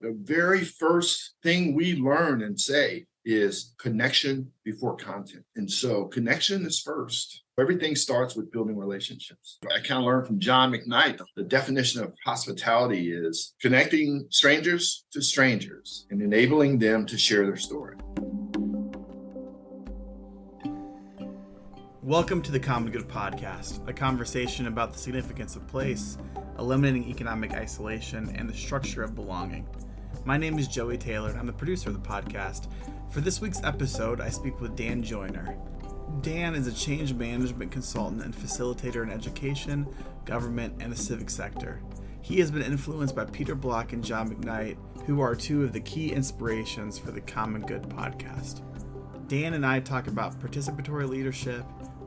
The very first thing we learn and say is connection before content. And so connection is first. Everything starts with building relationships. I kind of learned from John McKnight, the definition of hospitality is connecting strangers to strangers and enabling them to share their story. Welcome to the Common Good Podcast, a conversation about the significance of place, eliminating economic isolation, and the structure of belonging. My name is Joey Taylor, and I'm the producer of the podcast. For this week's episode, I speak with Dan Joyner. Dan is a change management consultant and facilitator in education, government, and the civic sector. He has been influenced by Peter Block and John McKnight, who are two of the key inspirations for the Common Good Podcast. Dan and I talk about participatory leadership,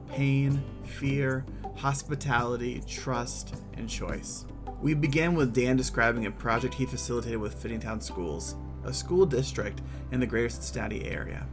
pain, fear, hospitality, trust, and choice. We began with Dan describing a project he facilitated with Finneytown Schools, a school district in the greater Cincinnati area.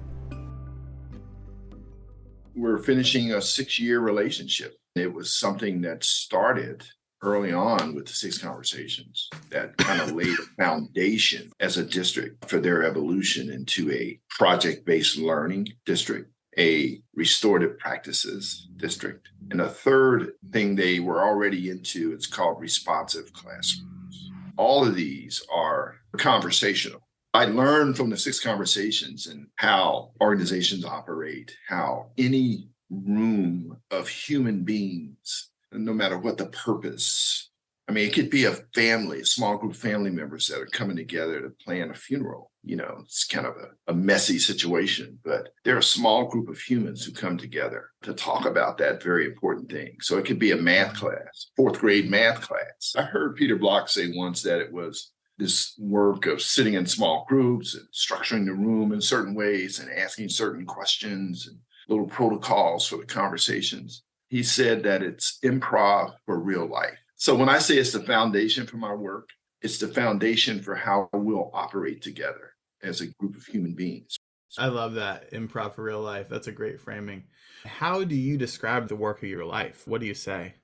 We're finishing a 6-year relationship. It was something that started early on with the 6 conversations that kind of laid a foundation as a district for their evolution into a project-based learning district, a restorative practices district. And a third thing they were already into, it's called responsive classrooms. All of these are conversational. I learned from the 6 conversations and how organizations operate, how any room of human beings, no matter what the purpose, it could be a family, a small group of family members that are coming together to plan a funeral. It's kind of a messy situation, but they're a small group of humans who come together to talk about that very important thing. So it could be a math class, 4th grade math class. I heard Peter Block say once that it was this work of sitting in small groups and structuring the room in certain ways and asking certain questions and little protocols for the conversations. He said that it's improv for real life. So when I say it's the foundation for my work, it's the foundation for how we'll operate together as a group of human beings. I love that. Improv for real life. That's a great framing. How do you describe the work of your life? What do you say?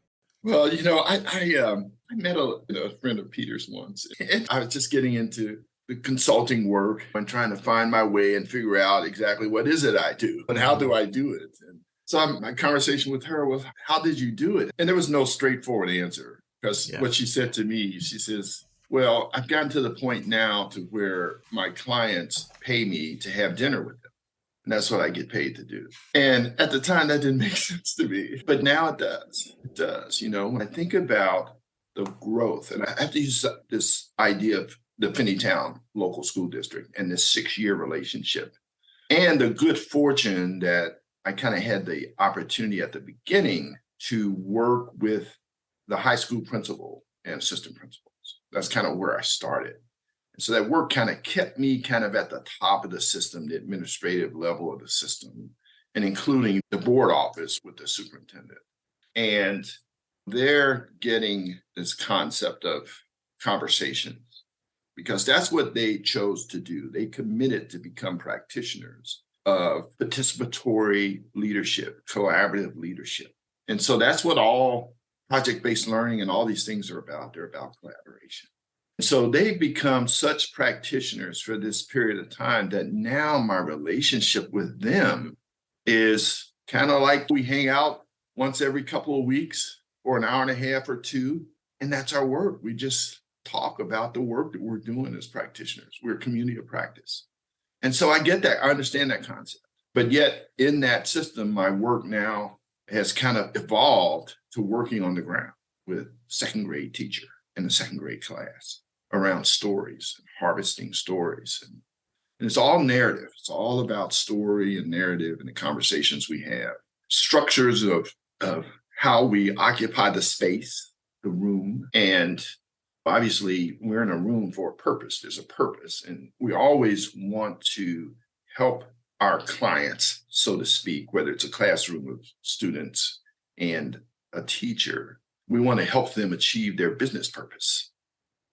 Well, I met a friend of Peter's once. And I was just getting into the consulting work and trying to find my way and figure out exactly what is it I do and how do I do it. And so my conversation with her was, how did you do it? And there was no straightforward answer because what she said to me, she says, well, I've gotten to the point now to where my clients pay me to have dinner with them. And that's what I get paid to do. And at the time, that didn't make sense to me. But now it does. It does. When I think about the growth, and I have to use this idea of the Finneytown local school district and this 6-year relationship and the good fortune that I kind of had the opportunity at the beginning to work with the high school principal and assistant principals. That's kind of where I started. And so that work kind of kept me kind of at the top of the system, the administrative level of the system, and including the board office with the superintendent. And they're getting this concept of conversations because that's what they chose to do. They committed to become practitioners of participatory leadership, collaborative leadership. And so that's what all project-based learning and all these things are about. They're about collaboration. So they've become such practitioners for this period of time that now my relationship with them is kind of like we hang out once every couple of weeks for an hour and a half or 2. And that's our work. We just talk about the work that we're doing as practitioners. We're a community of practice. And so I get that. I understand that concept. But yet in that system, my work now has kind of evolved to working on the ground with 2nd grade teacher in the 2nd grade class around stories, and harvesting stories. And it's all narrative. It's all about story and narrative and the conversations we have, structures of how we occupy the space, the room. And obviously, we're in a room for a purpose. There's a purpose. And we always want to help our clients, so to speak, whether it's a classroom of students and a teacher, we want to help them achieve their business purpose.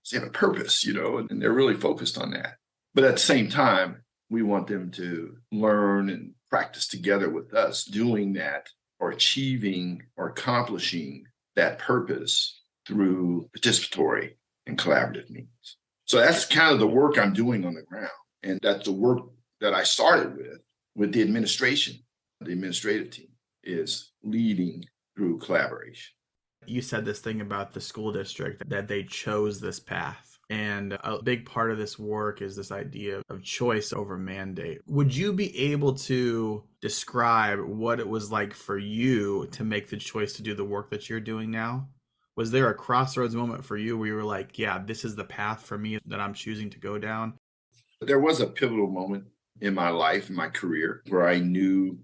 So they have a purpose, and they're really focused on that. But at the same time, we want them to learn and practice together with us doing that or achieving or accomplishing that purpose through participatory and collaborative means. So that's kind of the work I'm doing on the ground. And that's the work that I started with the administration. The administrative team is leading through collaboration. You said this thing about the school district, that they chose this path. And a big part of this work is this idea of choice over mandate. Would you be able to describe what it was like for you to make the choice to do the work that you're doing now? Was there a crossroads moment for you where you were like, yeah, this is the path for me that I'm choosing to go down? There was a pivotal moment in my life, in my career, where I knew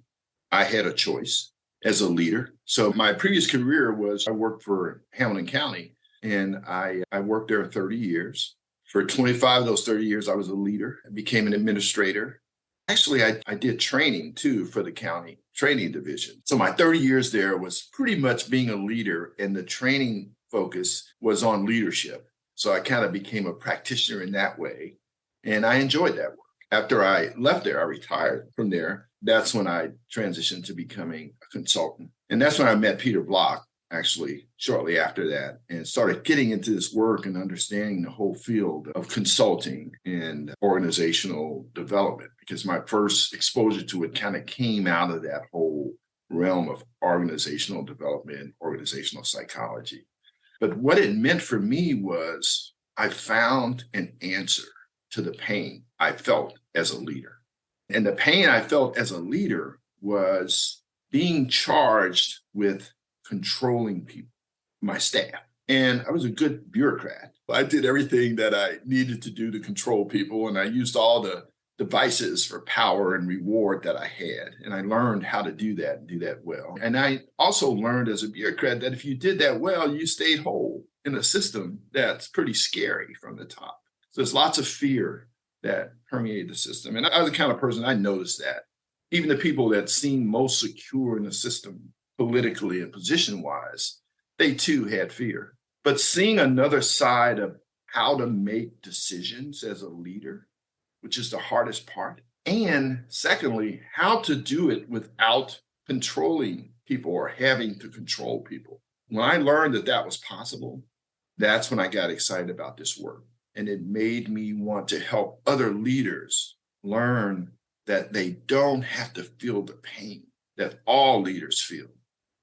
I had a choice as a leader. So my previous career was I worked for Hamilton County, and I worked there 30 years. For 25 of those 30 years, I was a leader. I became an administrator. Actually, I did training too for the county training division. So my 30 years there was pretty much being a leader, and the training focus was on leadership. So I kind of became a practitioner in that way. And I enjoyed that work. After I left there, I retired from there. That's when I transitioned to becoming a consultant. And that's when I met Peter Block, actually, shortly after that, and started getting into this work and understanding the whole field of consulting and organizational development, because my first exposure to it kind of came out of that whole realm of organizational development, organizational psychology. But what it meant for me was I found an answer to the pain I felt as a leader. And the pain I felt as a leader was being charged with controlling people, my staff. And I was a good bureaucrat. I did everything that I needed to do to control people, and I used all the devices for power and reward that I had. And I learned how to do that and do that well. And I also learned as a bureaucrat that if you did that well, you stayed whole in a system that's pretty scary from the top. So there's lots of fear that permeated the system. And I was the kind of person, I noticed that. Even the people that seemed most secure in the system, politically and position-wise, they too had fear. But seeing another side of how to make decisions as a leader, which is the hardest part, and secondly, how to do it without controlling people or having to control people. When I learned that that was possible, that's when I got excited about this work. And it made me want to help other leaders learn that they don't have to feel the pain that all leaders feel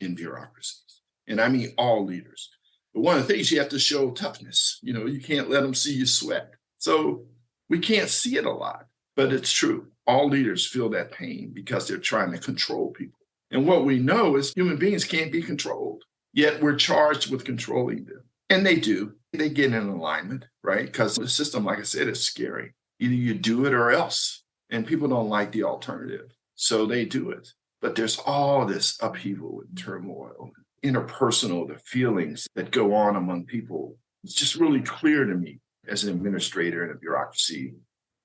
in bureaucracies. And I mean all leaders. But one of the things, you have to show toughness. You can't let them see you sweat. So we can't see it a lot, but it's true. All leaders feel that pain because they're trying to control people. And what we know is human beings can't be controlled, yet we're charged with controlling them. And they do. They get in alignment, right? Because the system, like I said, is scary. Either you do it or else. And people don't like the alternative. So they do it. But there's all this upheaval and turmoil, interpersonal, the feelings that go on among people. It's just really clear to me as an administrator in a bureaucracy,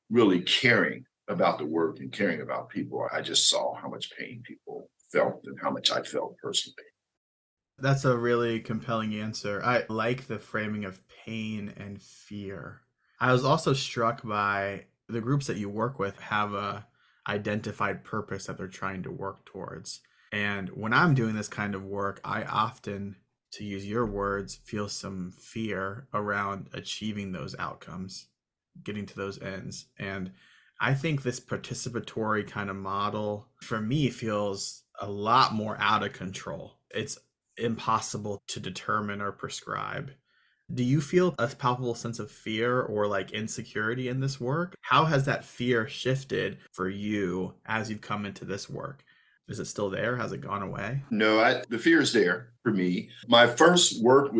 really caring about the work and caring about people. I just saw how much pain people felt and how much I felt personally. That's a really compelling answer. I like the framing of pain and fear. I was also struck by the groups that you work with have a identified purpose that they're trying to work towards. And when I'm doing this kind of work, I often, to use your words, feel some fear around achieving those outcomes, getting to those ends. And I think this participatory kind of model, for me, feels a lot more out of control. It's impossible to determine or prescribe. Do you feel a palpable sense of fear or like insecurity in this work? How has that fear shifted for you as you've come into this work? Is it still there? Has it gone away? No, the fear is there for me. My first work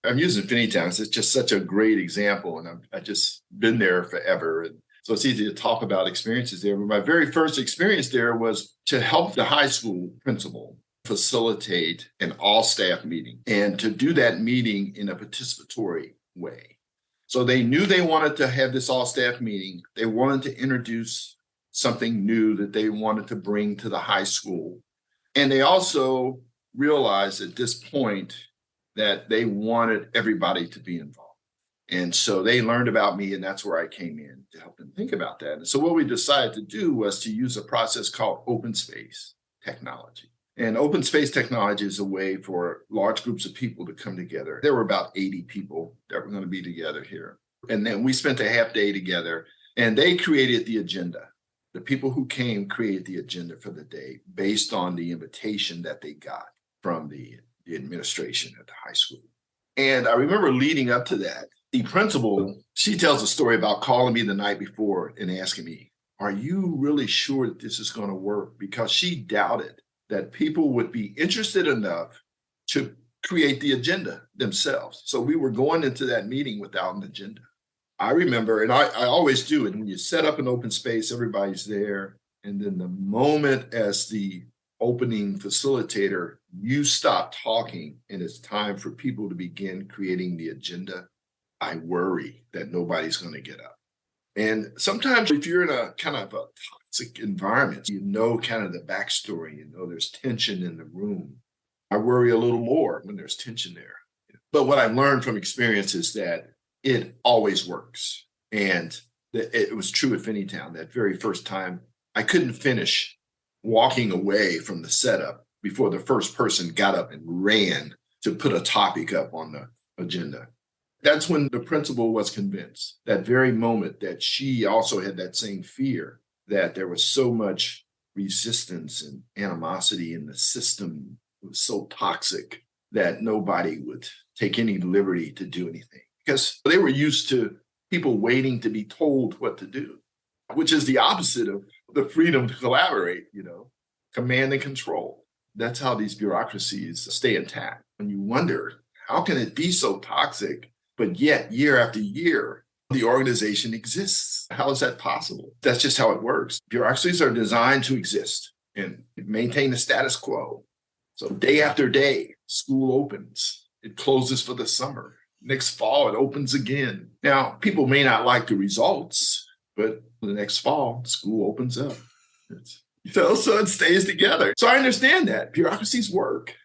I'm using Finneytown. It's just such a great example, and I've just been there forever. And so it's easy to talk about experiences there. But my very first experience there was to help the high school principal facilitate an all-staff meeting, and to do that meeting in a participatory way. So they knew they wanted to have this all-staff meeting. They wanted to introduce something new that they wanted to bring to the high school. And they also realized at this point that they wanted everybody to be involved. And so they learned about me, and that's where I came in to help them think about that. And so what we decided to do was to use a process called open space technology. And open space technology is a way for large groups of people to come together. There were about 80 people that were going to be together here. And then we spent a half day together, and they created the agenda. The people who came created the agenda for the day based on the invitation that they got from the administration at the high school. And I remember leading up to that, the principal, she tells a story about calling me the night before and asking me, are you really sure that this is going to work? Because she doubted that people would be interested enough to create the agenda themselves. So we were going into that meeting without an agenda. I remember, and I always do it, when you set up an open space, everybody's there. And then the moment as the opening facilitator, you stop talking and it's time for people to begin creating the agenda, I worry that nobody's going to get up. And sometimes if you're in a kind of a toxic environment, you know kind of the backstory, you know there's tension in the room. I worry a little more when there's tension there. But what I've learned from experience is that it always works. And it was true at Finneytown. That very first time, I couldn't finish walking away from the setup before the first person got up and ran to put a topic up on the agenda. That's when the principal was convinced, that very moment, that she also had that same fear, that there was so much resistance and animosity in the system. It was so toxic that nobody would take any liberty to do anything, because they were used to people waiting to be told what to do, which is the opposite of the freedom to collaborate, command and control. That's how these bureaucracies stay intact. When you wonder, how can it be so toxic, but yet year after year, the organization exists? How is that possible? That's just how it works. Bureaucracies are designed to exist and maintain the status quo. So day after day, school opens. It closes for the summer. Next fall, it opens again. Now, people may not like the results, but the next fall, school opens up. So it stays together. So I understand that. Bureaucracies work.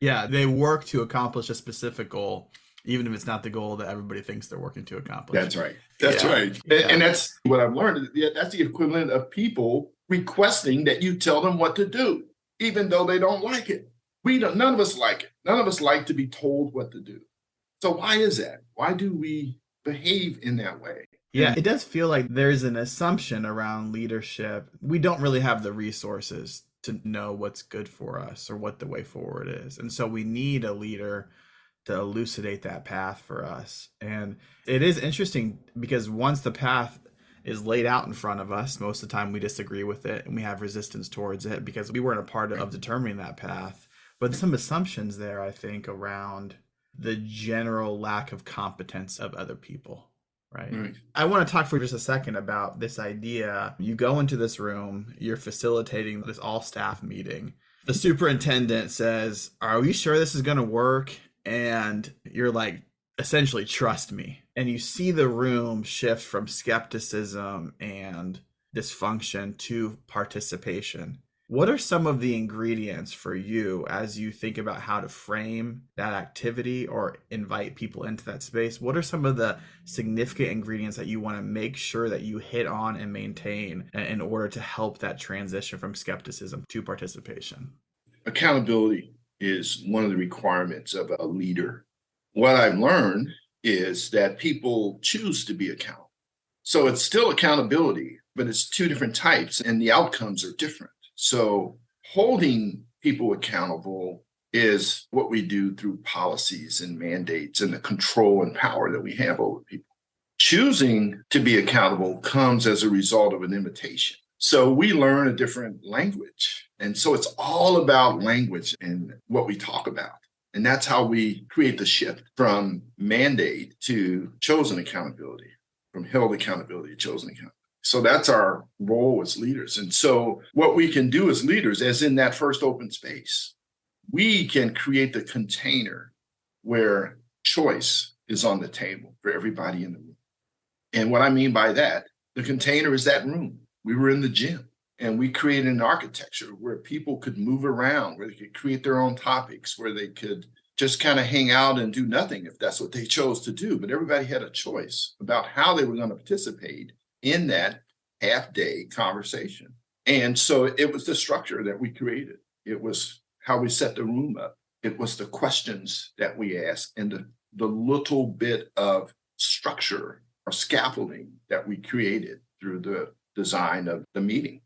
Yeah, they work to accomplish a specific goal, even if it's not the goal that everybody thinks they're working to accomplish. That's right. That's right. And that's what I've learned. That's the equivalent of people requesting that you tell them what to do, even though they don't like it. None of us like it. None of us like to be told what to do. So why is that? Why do we behave in that way? Yeah, it does feel like there's an assumption around leadership. We don't really have the resources to know what's good for us or what the way forward is. And so we need a leader to elucidate that path for us. And it is interesting because once the path is laid out in front of us, most of the time we disagree with it and we have resistance towards it because we weren't a part of determining that path. But some assumptions there, I think, around the general lack of competence of other people, right? I want to talk for just a second about this idea. You go into this room, you're facilitating this all-staff meeting. The superintendent says, are we sure this is going to work? And you're like, essentially, trust me. And you see the room shift from skepticism and dysfunction to participation. What are some of the ingredients for you as you think about how to frame that activity or invite people into that space? What are some of the significant ingredients that you want to make sure that you hit on and maintain in order to help that transition from skepticism to participation? Accountability is one of the requirements of a leader. What I've learned is that people choose to be accountable. So it's still accountability, but it's two different types and the outcomes are different. So holding people accountable is what we do through policies and mandates and the control and power that we have over people. Choosing to be accountable comes as a result of an invitation. So we learn a different language. And so it's all about language and what we talk about. And that's how we create the shift from mandate to chosen accountability, from held accountability to chosen accountability. So that's our role as leaders. And so what we can do as leaders, as in that first open space, we can create the container where choice is on the table for everybody in the room. And what I mean by that, the container is that room. We were in the gym and we created an architecture where people could move around, where they could create their own topics, where they could just kind of hang out and do nothing if that's what they chose to do. But everybody had a choice about how they were going to participate in that half-day conversation. And so it was the structure that we created. It was how we set the room up. It was the questions that we asked and the little bit of structure our scaffolding that we created through the design of the meeting.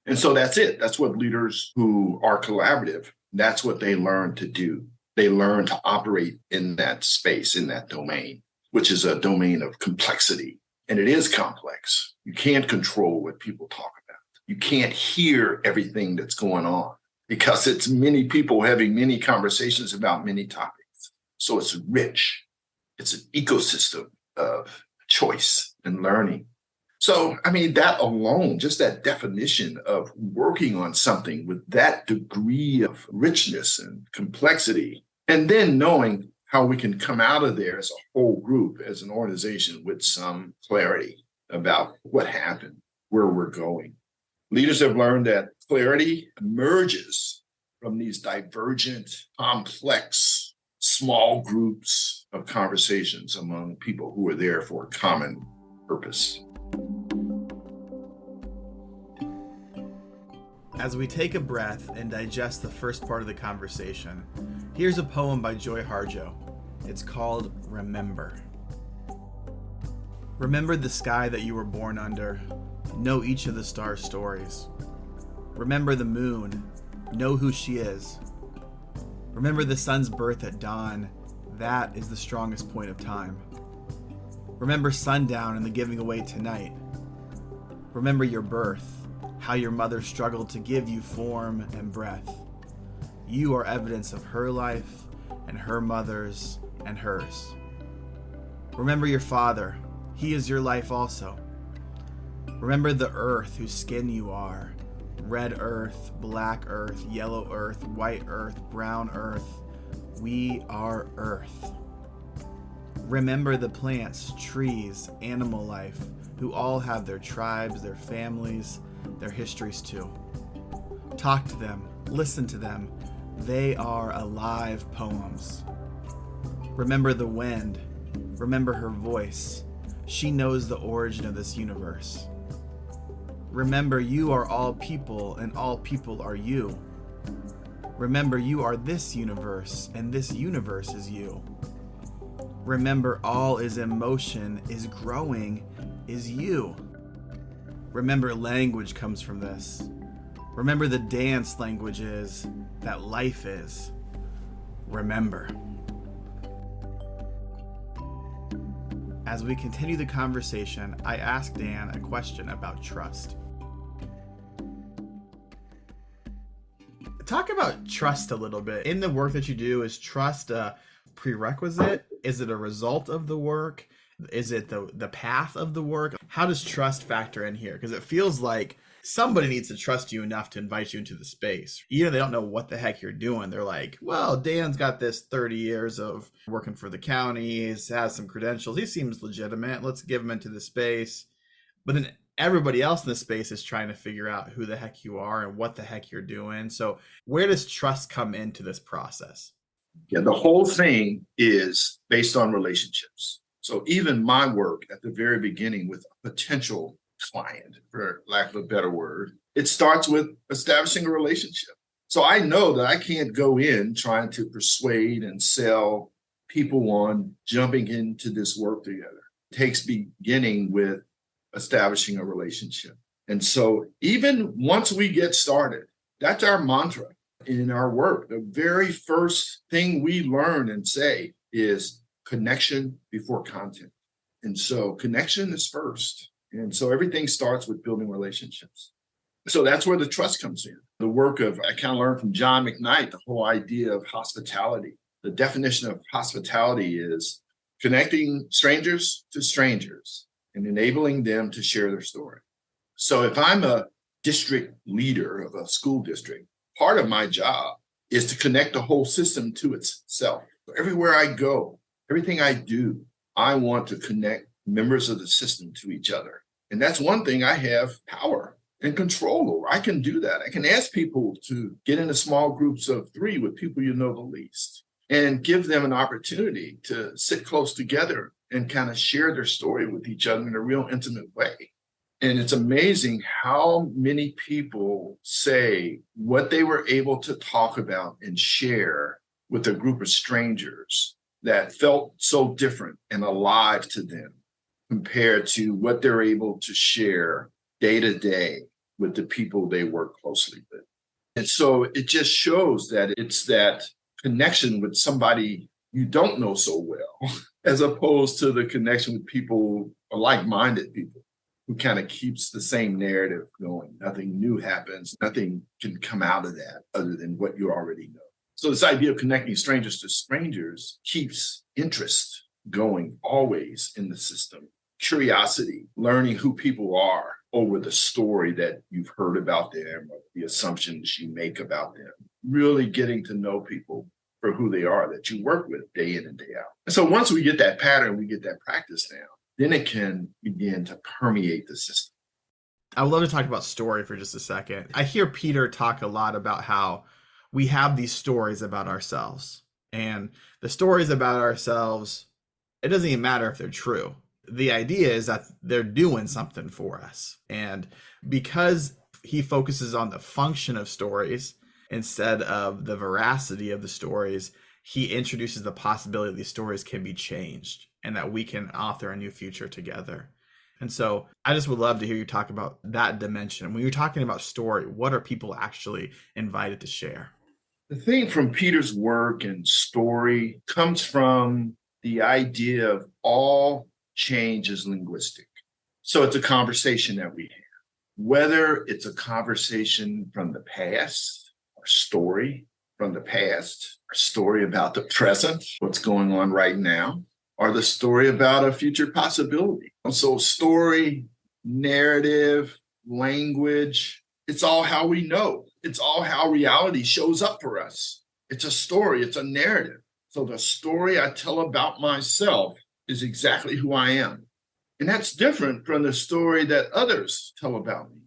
And so that's it. That's what leaders who are collaborative, that's what they learn to do. They learn to operate in that space, in that domain, which is a domain of complexity. And it is complex. You can't control what people talk about. You can't hear everything that's going on because it's many people having many conversations about many topics. So it's rich. It's an ecosystem of choice and learning. So, that alone, just that definition of working on something with that degree of richness and complexity, and then knowing how we can come out of there as a whole group, as an organization with some clarity about what happened, where we're going. Leaders have learned that clarity emerges from these divergent, complex, small groups of conversations among people who are there for a common purpose. As we take a breath and digest the first part of the conversation, here's a poem by Joy Harjo. It's called Remember. Remember the sky that you were born under. Know each of the stars' stories. Remember the moon. Know who she is. Remember the sun's birth at dawn. That is the strongest point of time. Remember sundown and the giving away tonight. Remember your birth. How your mother struggled to give you form and breath. You are evidence of her life and her mother's and hers. Remember your father. He is your life also. Remember the earth whose skin you are. Red earth, black earth, yellow earth, white earth, brown earth. We are earth. Remember the plants, trees, animal life, who all have their tribes, their families, their histories too. Talk to them, listen to them. They are alive poems. Remember the wind. Remember her voice. She knows the origin of this universe. Remember you are all people and all people are you. Remember you are this universe and this universe is you. Remember all is in motion, is growing, is you. Remember language comes from this. Remember the dance language is, that life is. Remember. As we continue the conversation, I asked Dan a question about trust. Talk about trust a little bit. In the work that you do, is trust a prerequisite? Is it a result of the work? Is it the path of the work? How does trust factor in here? Because it feels like somebody needs to trust you enough to invite you into the space. Even if they don't know what the heck you're doing, they're like, well, Dan's got this 30 years of working for the county. He has some credentials. He seems legitimate. Let's give him into the space. But then everybody else in the space is trying to figure out who the heck you are and what the heck you're doing. So where does trust come into this process? Yeah, the whole thing is based on relationships. So even my work at the very beginning with a potential client, for lack of a better word, it starts with establishing a relationship. So I know that I can't go in trying to persuade and sell people on jumping into this work together. It takes beginning with establishing a relationship. And so even once we get started, that's our mantra in our work. The very first thing we learn and say is connection before content. And so connection is first. And so everything starts with building relationships. So that's where the trust comes in. The work of, I kind of learned from John McKnight, the whole idea of hospitality. The definition of hospitality is connecting strangers to strangers and enabling them to share their story. So if I'm a district leader of a school district, part of my job is to connect the whole system to itself. So everywhere I go, everything I do, I want to connect members of the system to each other. And that's one thing I have power and control over. I can do that. I can ask people to get into small groups of 3 with people you know the least and give them an opportunity to sit close together and kind of share their story with each other in a real intimate way. And it's amazing how many people say what they were able to talk about and share with a group of strangers that felt so different and alive to them. compared to what they're able to share day to day with the people they work closely with. And so it just shows that it's that connection with somebody you don't know so well, as opposed to the connection with people, like-minded people, who kind of keeps the same narrative going. Nothing new happens. Nothing can come out of that other than what you already know. So this idea of connecting strangers to strangers keeps interest going always in the system. Curiosity, learning who people are over the story that you've heard about them or the assumptions you make about them. Really getting to know people for who they are that you work with day in and day out. And so once we get that pattern, we get that practice down, then it can begin to permeate the system. I would love to talk about story for just a second. I hear Peter talk a lot about how we have these stories about ourselves. And the stories about ourselves, it doesn't even matter if they're true. The idea is that they're doing something for us. And because he focuses on the function of stories instead of the veracity of the stories, he introduces the possibility that these stories can be changed and that we can author a new future together. And so I just would love to hear you talk about that dimension. When you're talking about story, what are people actually invited to share? The thing from Peter's work and story comes from the idea of all change is linguistic. So it's a conversation that we have, whether it's a conversation from the past, our story from the past, our story about the present, what's going on right now, or the story about a future possibility. So story, narrative, language, it's all how we know. It's all how reality shows up for us. It's a story, it's a narrative. So the story I tell about myself is exactly who I am. And that's different from the story that others tell about me.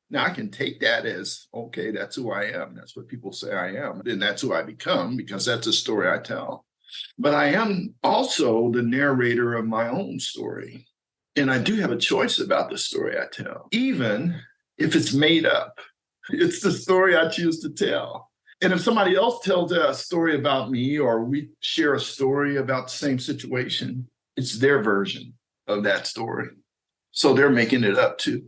Now, I can take that as, okay, that's who I am. That's what people say I am. And that's who I become because that's a story I tell. But I am also the narrator of my own story. And I do have a choice about the story I tell, even if it's made up. It's the story I choose to tell. And if somebody else tells a story about me or we share a story about the same situation, it's their version of that story. So they're making it up too.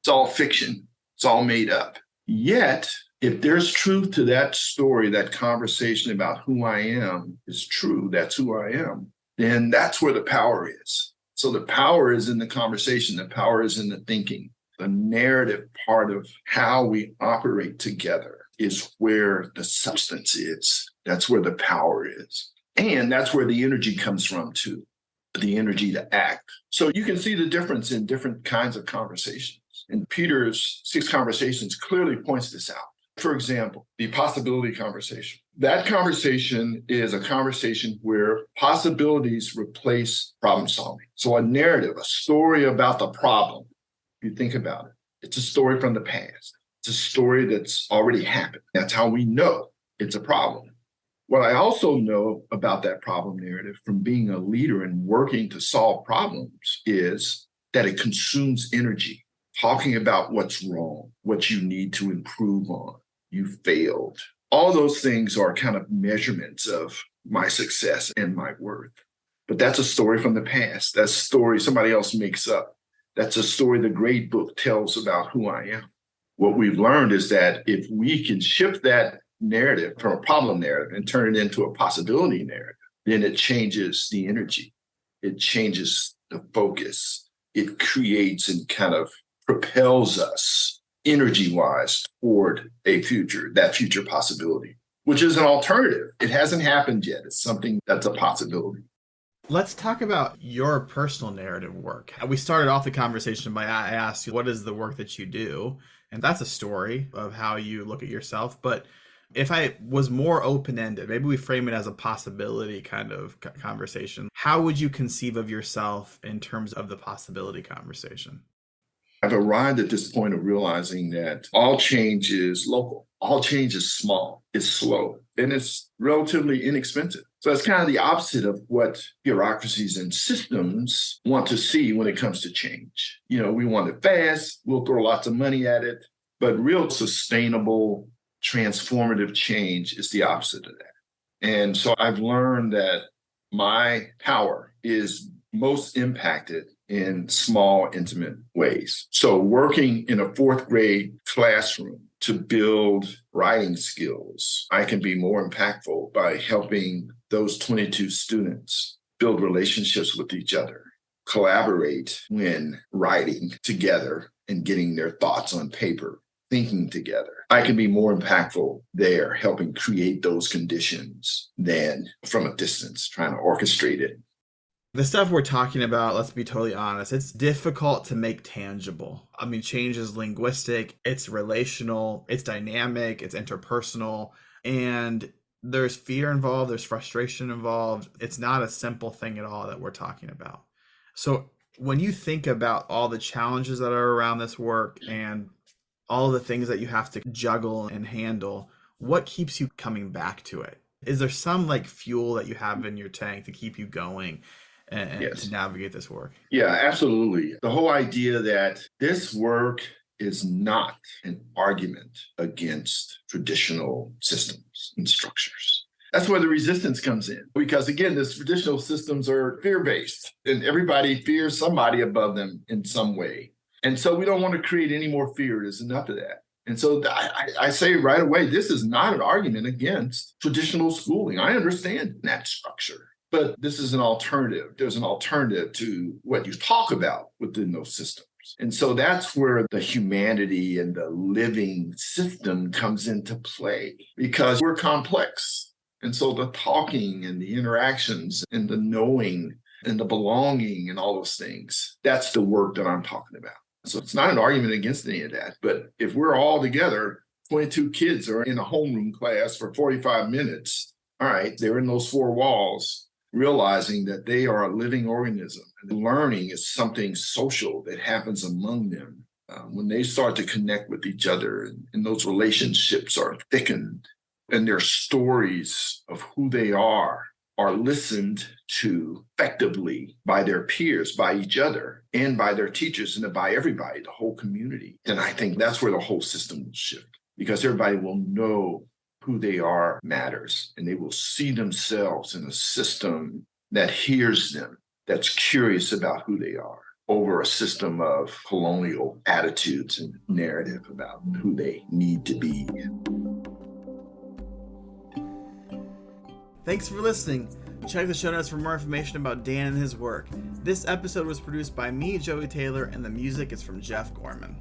It's all fiction. It's all made up. Yet, if there's truth to that story, that conversation about who I am is true, that's who I am, then that's where the power is. So the power is in the conversation. The power is in the thinking. The narrative part of how we operate together is where the substance is. That's where the power is. And that's where the energy comes from too, the energy to act. So you can see the difference in different kinds of conversations. And Peter's 6 conversations clearly points this out. For example, the possibility conversation. That conversation is a conversation where possibilities replace problem solving. So a narrative, a story about the problem, if you think about it, it's a story from the past. It's a story that's already happened. That's how we know it's a problem. What I also know about that problem narrative from being a leader and working to solve problems is that it consumes energy. Talking about what's wrong, what you need to improve on, you failed. All those things are kind of measurements of my success and my worth. But that's a story from the past. That's a story somebody else makes up. That's a story the grade book tells about who I am. What we've learned is that if we can shift that narrative from a problem narrative and turn it into a possibility narrative, then it changes the energy. It changes the focus. It creates and kind of propels us energy-wise toward a future, that future possibility, which is an alternative. It hasn't happened yet. It's something that's a possibility. Let's talk about your personal narrative work. We started off the conversation by I asked you, what is the work that you do? And that's a story of how you look at yourself. But if I was more open-ended, maybe we frame it as a possibility kind of conversation. How would you conceive of yourself in terms of the possibility conversation? I've arrived at this point of realizing that all change is local. All change is small, it's slow, and it's relatively inexpensive. So it's kind of the opposite of what bureaucracies and systems want to see when it comes to change. You know, we want it fast, we'll throw lots of money at it, but real sustainable, transformative change is the opposite of that. And so I've learned that my power is most impacted in small, intimate ways. So working in a fourth grade classroom to build writing skills, I can be more impactful by helping those 22 students build relationships with each other, collaborate when writing together and getting their thoughts on paper, thinking together. I can be more impactful there, helping create those conditions than from a distance, trying to orchestrate it. The stuff we're talking about, let's be totally honest, it's difficult to make tangible. I mean, change is linguistic, it's relational, it's dynamic, it's interpersonal, and there's fear involved, there's frustration involved. It's not a simple thing at all that we're talking about. So when you think about all the challenges that are around this work and all the things that you have to juggle and handle, what keeps you coming back to it? Is there some like fuel that you have in your tank to keep you going and Yes. to navigate this work? Yeah, absolutely. The whole idea that this work is not an argument against traditional systems and structures. That's where the resistance comes in. Because again, these traditional systems are fear-based and everybody fears somebody above them in some way. And so we don't want to create any more fear. There's enough of that. And so I say right away, this is not an argument against traditional schooling. I understand that structure, but this is an alternative. There's an alternative to what you talk about within those systems. And so that's where the humanity and the living system comes into play, because we're complex. And so the talking and the interactions and the knowing and the belonging and all those things, that's the work that I'm talking about. So it's not an argument against any of that. But if we're all together, 22 kids are in a homeroom class for 45 minutes, all right, they're in those four walls, realizing that they are a living organism. And learning is something social that happens among them. When they start to connect with each other and those relationships are thickened and their stories of who they are listened to effectively by their peers, by each other, and by their teachers, and by everybody, the whole community, then I think that's where the whole system will shift, because everybody will know who they are matters, and they will see themselves in a system that hears them, that's curious about who they are, over a system of colonial attitudes and narrative about who they need to be. Thanks for listening. Check the show notes for more information about Dan and his work. This episode was produced by me, Joey Taylor, and the music is from Jeff Gorman.